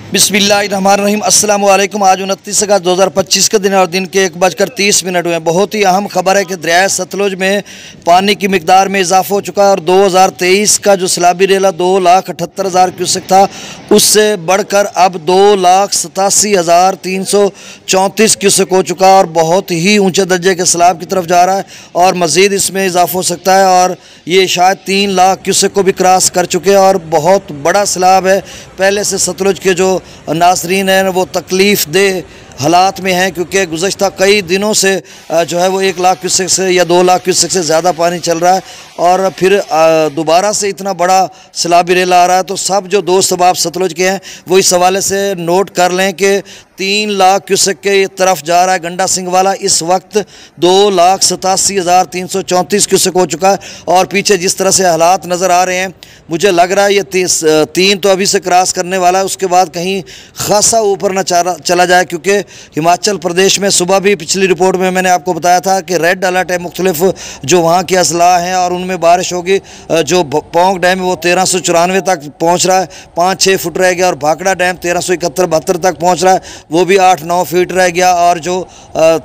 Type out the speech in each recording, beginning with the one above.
बिस्मिल्लाहिर्रहमानिर्रहीम। अस्सलाम वालेकुम। आज 29 अगस्त 2025 के दिन और दिन के 1:30 हुए। बहुत ही अहम खबर है कि दरिया सतलुज में पानी की मिकदार में इजाफा हो चुका है और 2023 का जो सैलाबी रेला 2,78,000 क्यूसेक था उससे बढ़कर अब 2,87,334 क्यूसेक हो चुका है और बहुत ही ऊंचे दर्जे के सैलाब की तरफ जा रहा है और मज़ीद इसमें इजाफा हो सकता है और ये शायद 3 लाख क्यूसेक को भी क्रॉस कर चुके हैं और बहुत बड़ा सैलाब है। पहले से सतलुज के जो नाज़रीन हैं वो तकलीफ़ दे हालात में हैं क्योंकि गुज़श्ता कई दिनों से जो है वो 1 लाख क्यूसेक से या 2 लाख क्यूसेक से ज़्यादा पानी चल रहा है और फिर दोबारा से इतना बड़ा सैलाबी रेला आ रहा है। तो सब जो दोस्त अब आप सतलुज के हैं वो इस हवाले से नोट कर लें कि 3 लाख क्यूसेक के तरफ जा रहा है गंडा सिंह वाला। इस वक्त 2,87,334 क्यूसेक हो चुका है और पीछे जिस तरह से हालात नज़र आ रहे हैं मुझे लग रहा है ये 3 तो अभी से क्रॉस करने वाला है, उसके बाद कहीं खासा ऊपर न चला जाए क्योंकि हिमाचल प्रदेश में सुबह भी पिछली रिपोर्ट में मैंने आपको बताया था कि रेड अलर्ट है मुख्तलिफ जो वहाँ के अजला हैं और उनमें बारिश होगी। जो पोंग डैम है वो 1394 तक पहुँच रहा है, 5-6 फुट रह गया और भाखड़ा डैम 1371-72 तक पहुँच रहा है, वो भी 8-9 फीट रह गया और जो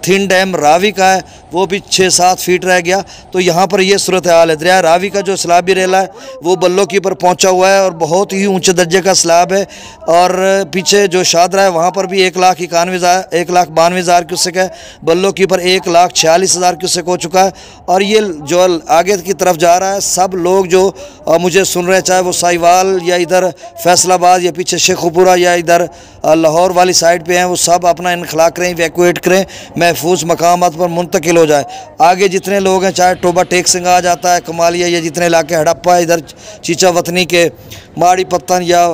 थिन डैम रावी का है वो भी 6-7 फीट रह गया। तो यहाँ पर ये सूरत हाल है। दरिया रावी का जो सैलाबी रेला है वो बल्लो की पर पहुँचा हुआ है और बहुत ही ऊंचे दर्जे का सैलाब है और पीछे जो शादरा है वहाँ पर भी 1,92,000 क्यूसेक है, बल्लो की पर 1,46,000 क्यूसेक हो चुका है और ये जो आगे की तरफ जा रहा है। सब लोग जो मुझे सुन रहे हैं चाहे वो साहिवाल या इधर फैसलाबाद या पीछे शेखुपुरा या इधर लाहौर वाली साइड पे हैं वो सब अपना इनखला करें, इवैक्यूएट करें, महफूज मकामात पर मुंतकिल हो जाए। आगे जितने लोग हैं चाहे टोबा टेक सिंह आ जाता है, कमालिया या जितने इलाके हड़प्पा इधर चीचा वतनी के माड़ी पत्तन या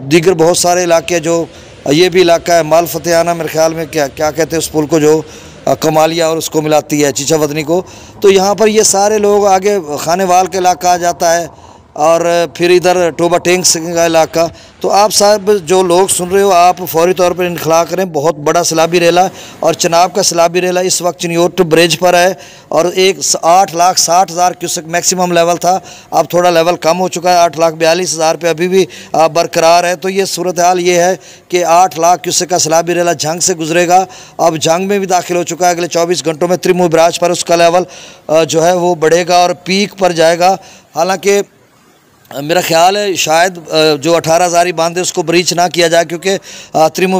दीगर बहुत सारे इलाके जो ये भी इलाका है माल फतेहाना मेरे ख्याल में क्या कहते हैं उस पुल को जो कमालिया और उसको मिलाती है चीचा वतनी को। तो यहाँ पर ये सारे लोग आगे खानेवाल का इलाका आ जाता है और फिर इधर टोबा टेंग का इलाका। तो आप साहब जो लोग सुन रहे हो आप फौरी तौर पर इनखला करें। बहुत बड़ा सैलाबी रेला और चनाब का सैलाबी रेला इस वक्त चिनियोट ब्रिज पर है और 8,60,000 क्यूसेक मैक्सिमम लेवल था, अब थोड़ा लेवल कम हो चुका है, 8,42,000 पे अभी भी बरकरार है। तो ये सूरत हाल ये है कि 8 लाख क्यूसेक का सैलाबी रेला जंग से गुजरेगा, अब जंग में भी दाखिल हो चुका है। अगले 24 घंटों में त्रिमू ब्राज पर उसका लेवल जो है वो बढ़ेगा और पीक पर जाएगा। हालाँकि मेरा ख्याल है शायद जो 18,000 बांध है उसको ब्रीच ना किया जाए क्योंकि त्रिमू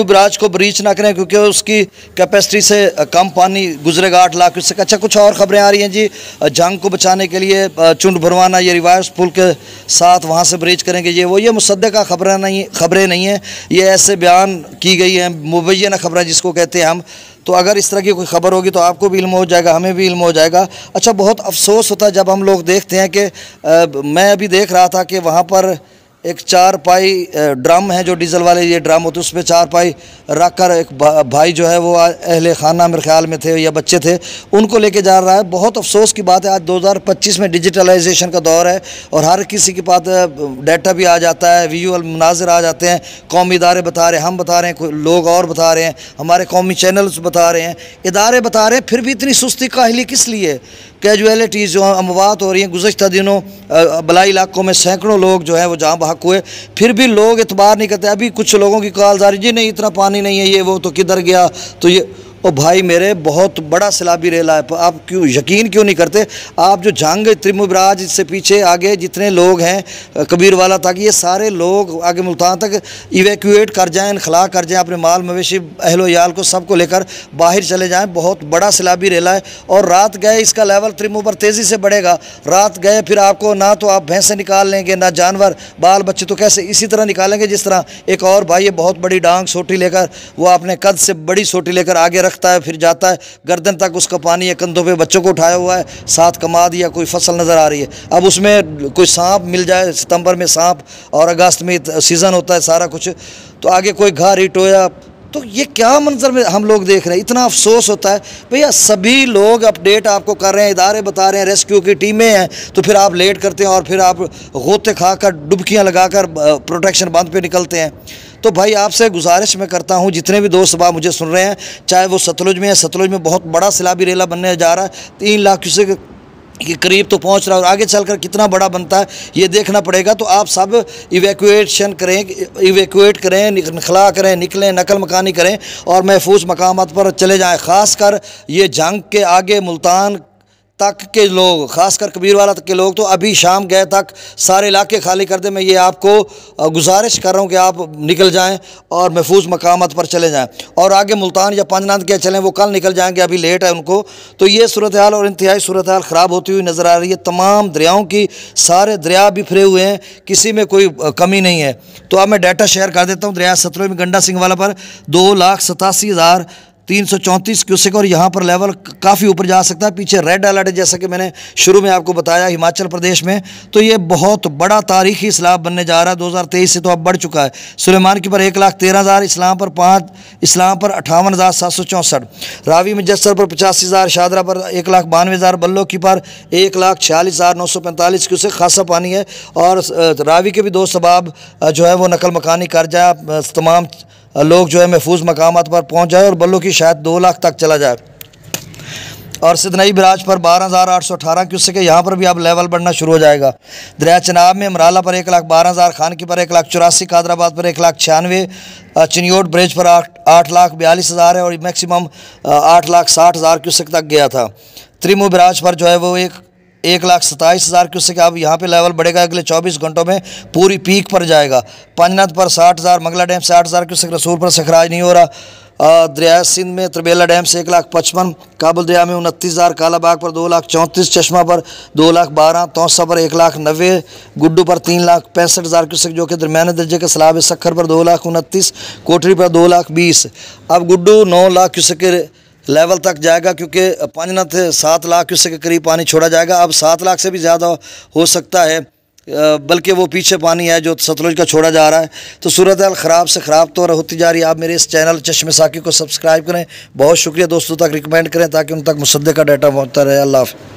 ब्राज को ब्रीच ना करें क्योंकि उसकी कैपेसिटी से कम पानी गुजरेगा 8 लाख क्यूसेक। अच्छा, कुछ और ख़बरें आ रही हैं जी। जंग को बचाने के लिए चुंड भरवाना ये रिवायर्स पुल के साथ वहाँ से ब्रीच करेंगे, ये मुसद्दक़ा खबरें नहीं हैं, ये ऐसे बयान की गई हैं, मुबैना खबरें जिसको कहते हैं हम। तो अगर इस तरह की कोई ख़बर होगी तो आपको भी इल्म हो जाएगा, हमें भी इल्म हो जाएगा। अच्छा, बहुत अफसोस होता है जब हम लोग देखते हैं कि मैं अभी देख रहा था कि वहाँ पर एक 4 पाई ड्रम है जो डीजल वाले ये ड्रम होते उसमें 4 पाई रख कर एक भाई जो है वो अहले खाना मेरे ख्याल में थे या बच्चे थे उनको लेके जा रहा है। बहुत अफसोस की बात है, आज 2025 में डिजिटलाइजेशन का दौर है और हर किसी के पास डाटा भी आ जाता है, विजुअल मनाजिर आ जाते हैं, कौमी इदारे बता रहे हैं, हम बता रहे हैं, लोग और बता रहे हैं, हमारे कौमी चैनल्स बता रहे हैं, इदारे बता रहे हैं, फिर भी इतनी सुस्ती काहली किस लिए? कैजुअलिटीज़ जो अमवात हो रही हैं, गुज़श्ता दिनों बलाई इलाकों में सैकड़ों लोग जो हैं वो जहाँ बहक हुए, फिर भी लोग एतबार नहीं करते। अभी कुछ लोगों की कॉल्स आ रही जी नहीं इतना पानी नहीं है, ये वो तो किधर गया, तो ये ओ भाई मेरे बहुत बड़ा सैलाबी रेला है, आप क्यों यकीन क्यों नहीं करते? आप जो जंग त्रिमू ब्राज से पीछे आगे जितने लोग हैं कबीर वाला तक ये सारे लोग आगे मुल्तान तक इवैक्यूएट कर जाएं, इनखला कर जाएं, अपने माल मवेशी अहलो याल को सबको लेकर बाहर चले जाएं। बहुत बड़ा सैलाबी रेला है और रात गए इसका लेवल त्रिमू पर तेज़ी से बढ़ेगा। रात गए फिर आपको ना तो आप भैंसें निकाल लेंगे ना जानवर बाल बच्चे, तो कैसे इसी तरह निकालेंगे जिस तरह एक और भाई है बहुत बड़ी डांग सोटी लेकर वो अपने कद से बड़ी सोटी लेकर आगे रखता है, फिर जाता है गर्दन तक उसका पानी है, कंधों पे बच्चों को उठाया हुआ है, साथ कमाद या कोई फसल नज़र आ रही है। अब उसमें कोई सांप मिल जाए, सितंबर में सांप और अगस्त में सीज़न होता है सारा कुछ, तो आगे कोई घा रीट हो या तो ये क्या मंजर में हम लोग देख रहे हैं। इतना अफसोस होता है भैया, सभी लोग अपडेट आपको कर रहे हैं, इदारे बता रहे हैं, रेस्क्यू की टीमें हैं, तो फिर आप लेट करते हैं और फिर आप गोते खाकर डुबकियां लगाकर प्रोटेक्शन बंद पे निकलते हैं। तो भाई आपसे गुजारिश मैं करता हूँ जितने भी दोस्त साहब मुझे सुन रहे हैं चाहे वो सतलुज में है, सतलुज में बहुत बड़ा सैलाबी रेला बनने जा रहा है, 3 लाख क्यूसेक कि करीब तो पहुंच रहा है और आगे चलकर कितना बड़ा बनता है ये देखना पड़ेगा। तो आप सब इवैक्यूएट करें, निखला करें, निकलें, नकल मकानी करें और महफूज मकामात पर चले जाएं। ख़ासकर ये जंग के आगे मुल्तान तक के लोग, ख़ासकर कबीरवाला तक के लोग तो अभी शाम गए तक सारे इलाके खाली कर दें। मैं ये आपको गुजारिश कर रहा हूँ कि आप निकल जाएं और महफूज मकामात पर चले जाएं और आगे मुल्तान या पंजनाद के चलें, वो कल निकल जाएंगे, अभी लेट है उनको। तो ये सूरत हाल और इंतहाई सूरत हाल ख़राब होती हुई नज़र आ रही है। तमाम दरियाओं की, सारे दरिया बिखरे हुए हैं, किसी में कोई कमी नहीं है। तो अब मैं डाटा शेयर कर देता हूँ। दरिया सतलुज में गंडा सिंह वाला पर 2,87,334 क्यूसेक और यहाँ पर लेवल काफ़ी ऊपर जा सकता है। पीछे रेड अलर्ट है, जैसा कि मैंने शुरू में आपको बताया, हिमाचल प्रदेश में। तो ये बहुत बड़ा तारीखी सैलाब बनने जा रहा है। 2023 से तो अब बढ़ चुका है। सुलेमान की पर 1,13,000, इस्लाम पर 5, इस्लाम पर 58,764, रावी मुजस्सर पर 85,000, शादरा पर 1,92,000, बल्लो की पर 1,46,945 क्यूसेक खासा पानी है। और रावी के भी 2 सबाब जो है वो नकल मकानी कर जाए, तमाम लोग जो है महफूज मकामात पर पहुंच जाए और बल्लो की शायद 2 लाख तक चला जाए। और सिदनई बराज पर 12,818 क्यूसेक है, यहाँ पर भी अब लेवल बढ़ना शुरू हो जाएगा। दरिया चनाब में अमराला पर 1,12,000, खान की पर 1,84,000, कादराबाद पर 1,96,000, चिन्योट ब्रिज पर 8,42,000 है और मैक्सिमम 8,60,000 क्यूसेक तक गया था। त्रिमू बराज पर जो है वो 1,27,000 क्यूसेक अब यहाँ पे लेवल बढ़ेगा, अगले 24 घंटों में पूरी पीक पर जाएगा। पंजनद पर 60,000, मंगला डैम से 8,000 क्यूसेक, रसूल पर सखराज नहीं हो रहा। दरिया सिंध में त्रिबेला डैम से 1,55,000, काबुल दरिया में 29,000, कालाबाग पर 2,34,000, चश्मा पर 2,12,000, तौसा पर 1,90,000, गुड्डू पर 3,65,000 क्यूसेक जो कि दरमियाने दर्जे का सैलाब है। सखर पर 2,29,000, कोठरी पर 2,20,000। अब गुड्डू 9 लाख क्यूसेक के लेवल तक जाएगा, क्योंकि पंजनद 7 लाख क्यूसेक के करीब पानी छोड़ा जाएगा। अब 7 लाख से भी ज़्यादा हो सकता है, बल्कि वो पीछे पानी है जो सतलुज का छोड़ा जा रहा है। तो सूरत हाल ख़राब से ख़राब तो होती जा रही है। आप मेरे इस चैनल चश्मे साकी को सब्सक्राइब करें, बहुत शुक्रिया, दोस्तों तक रिकमेंड करें ताकि उन तक मुसद्दक़ का डाटा पहुँचता रहे। अल्लाह हाफ़िज़।